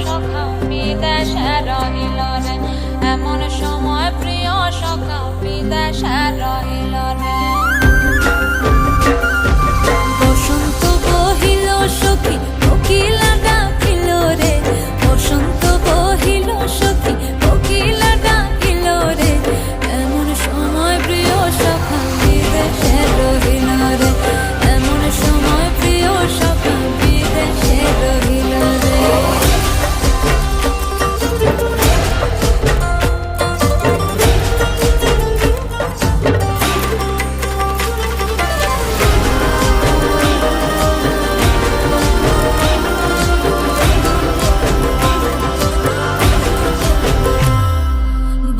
সখা বিদেশে রহিল রে, এমন সময় প্রিয় সখা বিদেশে রহিল রে। বসন্ত বহিল সখী কোকিলা ডাকিল রে, বসন্ত বহিল সখী কোকিলা ডাকিল রে, এমন সময় প্রিয় সখা বিদেশে রহিল রে, এমন সময় প্রিয় সখা বিদেশে রহিল রে।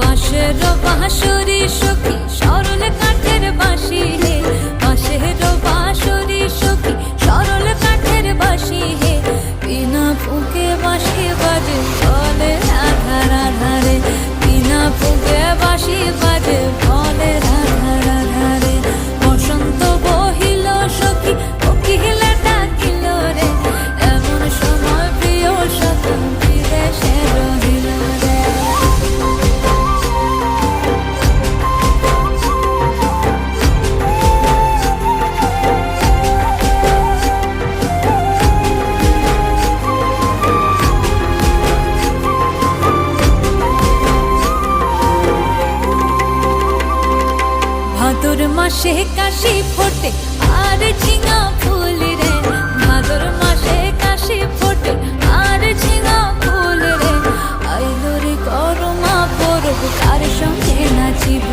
বাঁশের বাঁশরি সখী সরল কাঠের বাঁশি হে, বাঁশের বাঁশরি সখী সরল কাঠের বাঁশি হে, বিনা ফুঁকে বাঁশি বাজে বলে রাধা রাধা রে, বিনা ফুঁকে বাঁশি বাজে বলে রাধা রাধা রে। বসন্ত বহিল সখী কোকিলা ডাকিল রে, এমন সময় প্রিয় সখা বিদেশে রহিল রে। ভাদর মাসে কাশি ফোটে আর ঝিঙা ফুল রে, ভাদর মাসে কাশি ফোটে আর ঝিঙা ফুল রে, আইলো রে করমা পরব কার সঙ্গে নাচিব